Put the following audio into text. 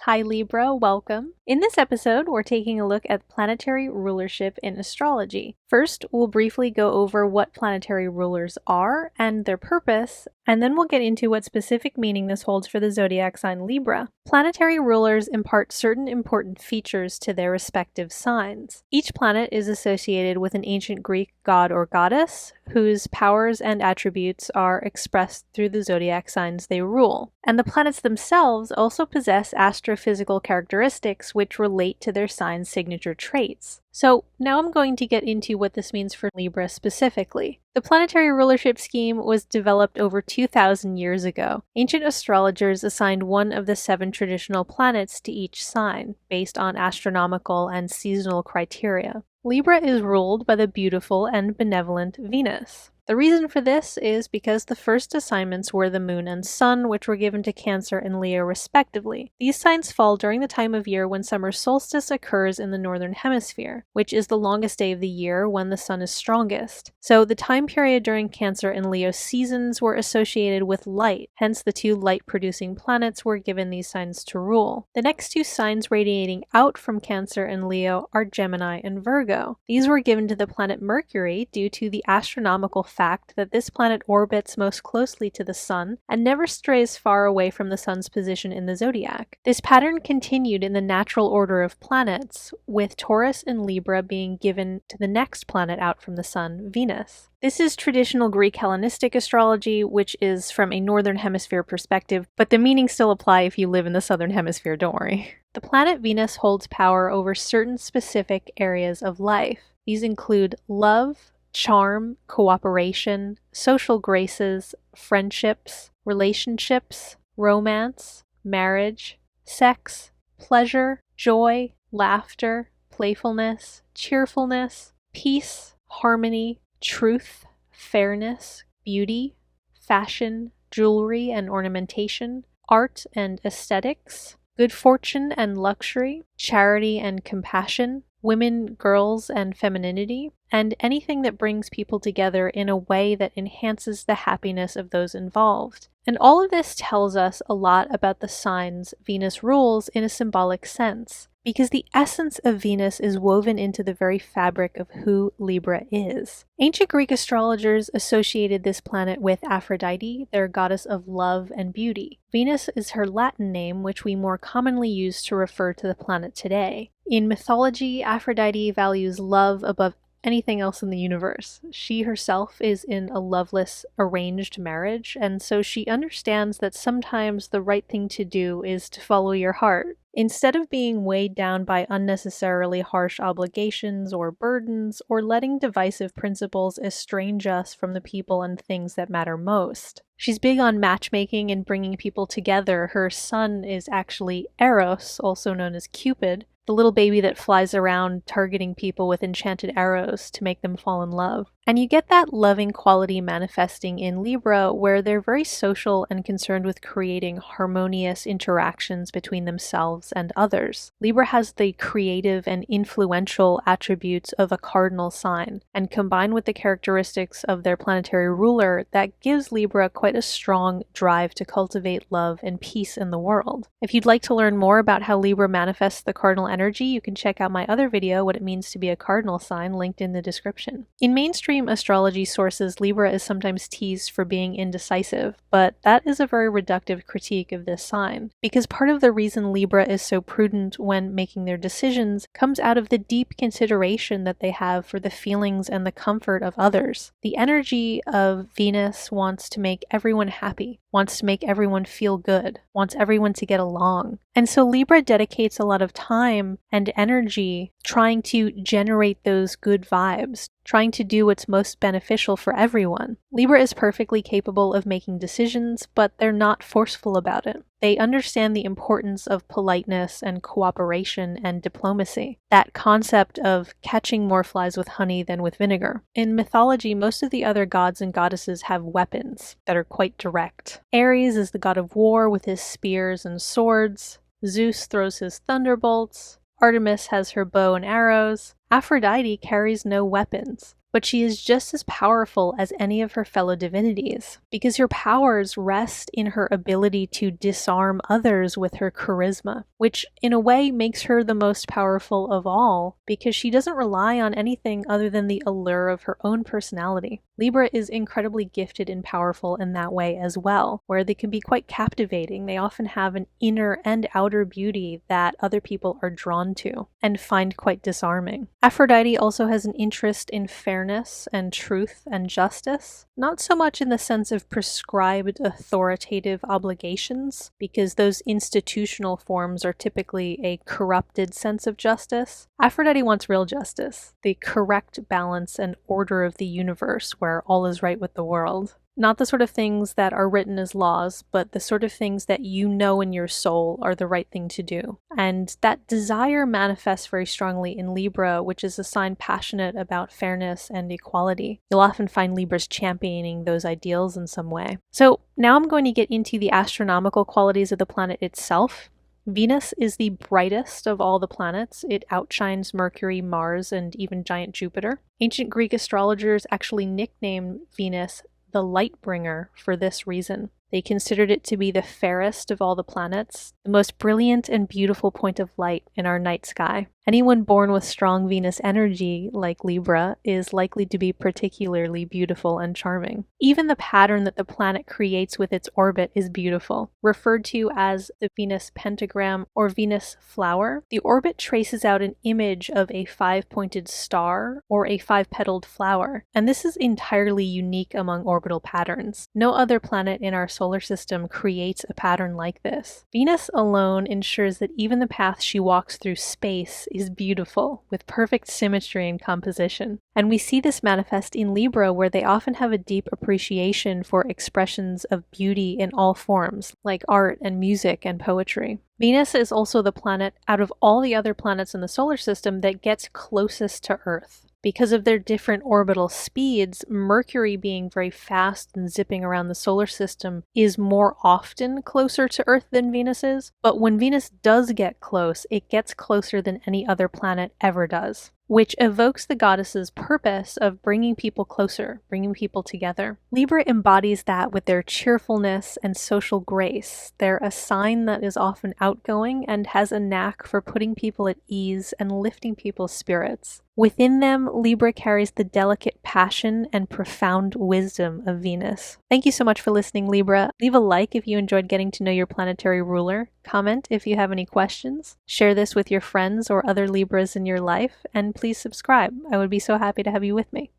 Hi Libra, welcome. In this episode, we're taking a look at planetary rulership in astrology. First, we'll briefly go over what planetary rulers are and their purpose, and then we'll get into what specific meaning this holds for the zodiac sign Libra. Planetary rulers impart certain important features to their respective signs. Each planet is associated with an ancient Greek god or goddess, whose powers and attributes are expressed through the zodiac signs they rule. And the planets themselves also possess astrophysical characteristics which relate to their sign's signature traits. So now I'm going to get into what this means for Libra specifically. The planetary rulership scheme was developed over 2,000 years ago. Ancient astrologers assigned one of the 7 traditional planets to each sign, based on astronomical and seasonal criteria. Libra is ruled by the beautiful and benevolent Venus. The reason for this is because the first assignments were the Moon and Sun, which were given to Cancer and Leo respectively. These signs fall during the time of year when summer solstice occurs in the northern hemisphere, which is the longest day of the year when the sun is strongest. So the time period during Cancer and Leo seasons were associated with light, hence the 2 light-producing planets were given these signs to rule. The next 2 signs radiating out from Cancer and Leo are Gemini and Virgo. These were given to the planet Mercury due to the astronomical fact that this planet orbits most closely to the sun and never strays far away from the sun's position in the zodiac. This pattern continued in the natural order of planets, with Taurus and Libra being given to the next planet out from the sun, Venus. This is traditional Greek Hellenistic astrology, which is from a northern hemisphere perspective, but the meanings still apply if you live in the southern hemisphere, don't worry. The planet Venus holds power over certain specific areas of life. These include love, charm, cooperation, social graces, friendships, relationships, romance, marriage, sex, pleasure, joy, laughter, playfulness, cheerfulness, peace, harmony, truth, fairness, beauty, fashion, jewelry and ornamentation, art and aesthetics, good fortune and luxury, charity and compassion, women, girls, and femininity, and anything that brings people together in a way that enhances the happiness of those involved. And all of this tells us a lot about the signs Venus rules in a symbolic sense, because the essence of Venus is woven into the very fabric of who Libra is. Ancient Greek astrologers associated this planet with Aphrodite, their goddess of love and beauty. Venus is her Latin name, which we more commonly use to refer to the planet today. In mythology, Aphrodite values love above anything else in the universe. She herself is in a loveless, arranged marriage, and so she understands that sometimes the right thing to do is to follow your heart. Instead of being weighed down by unnecessarily harsh obligations or burdens, or letting divisive principles estrange us from the people and things that matter most. She's big on matchmaking and bringing people together. Her son is actually Eros, also known as Cupid, the little baby that flies around targeting people with enchanted arrows to make them fall in love. And you get that loving quality manifesting in Libra, where they're very social and concerned with creating harmonious interactions between themselves and others. Libra has the creative and influential attributes of a cardinal sign, and combined with the characteristics of their planetary ruler, that gives Libra quite a strong drive to cultivate love and peace in the world. If you'd like to learn more about how Libra manifests the cardinal energy, you can check out my other video, What It Means to Be a Cardinal Sign, linked in the description. In mainstream astrology sources, Libra is sometimes teased for being indecisive, but that is a very reductive critique of this sign, because part of the reason Libra is so prudent when making their decisions comes out of the deep consideration that they have for the feelings and the comfort of others. The energy of Venus wants to make everyone happy, wants to make everyone feel good, wants everyone to get along. And so Libra dedicates a lot of time and energy trying to generate those good vibes, trying to do what's most beneficial for everyone. Libra is perfectly capable of making decisions, but they're not forceful about it. They understand the importance of politeness and cooperation and diplomacy, that concept of catching more flies with honey than with vinegar. In mythology, most of the other gods and goddesses have weapons that are quite direct. Ares is the god of war with his spears and swords. Zeus throws his thunderbolts. Artemis has her bow and arrows. Aphrodite carries no weapons. but she is just as powerful as any of her fellow divinities, because her powers rest in her ability to disarm others with her charisma, which in a way makes her the most powerful of all, because she doesn't rely on anything other than the allure of her own personality. Libra is incredibly gifted and powerful in that way as well, where they can be quite captivating. They often have an inner and outer beauty that other people are drawn to and find quite disarming. Aphrodite also has an interest in fairness and truth and justice, not so much in the sense of prescribed authoritative obligations, because those institutional forms are typically a corrupted sense of justice. Aphrodite wants real justice, the correct balance and order of the universe where all is right with the world. Not the sort of things that are written as laws, but the sort of things that you know in your soul are the right thing to do. And that desire manifests very strongly in Libra, which is a sign passionate about fairness and equality. You'll often find Libras championing those ideals in some way. So now I'm going to get into the astronomical qualities of the planet itself. Venus is the brightest of all the planets. It outshines Mercury, Mars, and even giant Jupiter. Ancient Greek astrologers actually nicknamed Venus the light bringer for this reason. They considered it to be the fairest of all the planets, the most brilliant and beautiful point of light in our night sky. Anyone born with strong Venus energy, like Libra, is likely to be particularly beautiful and charming. Even the pattern that the planet creates with its orbit is beautiful. Referred to as the Venus pentagram or Venus flower, the orbit traces out an image of a five-pointed star or a five-petaled flower, and this is entirely unique among orbital patterns. No other planet in our solar system creates a pattern like this. Venus alone ensures that even the path she walks through space is beautiful, with perfect symmetry and composition. And we see this manifest in Libra, where they often have a deep appreciation for expressions of beauty in all forms, like art and music and poetry. Venus is also the planet out of all the other planets in the solar system that gets closest to Earth. Because of their different orbital speeds, Mercury being very fast and zipping around the solar system is more often closer to Earth than Venus is, but when Venus does get close, it gets closer than any other planet ever does, which evokes the goddess's purpose of bringing people closer, bringing people together. Libra embodies that with their cheerfulness and social grace. They're a sign that is often outgoing and has a knack for putting people at ease and lifting people's spirits. Within them, Libra carries the delicate passion and profound wisdom of Venus. Thank you so much for listening, Libra. Leave a like if you enjoyed getting to know your planetary ruler. Comment if you have any questions. Share this with your friends or other Libras in your life, and please subscribe. I would be so happy to have you with me.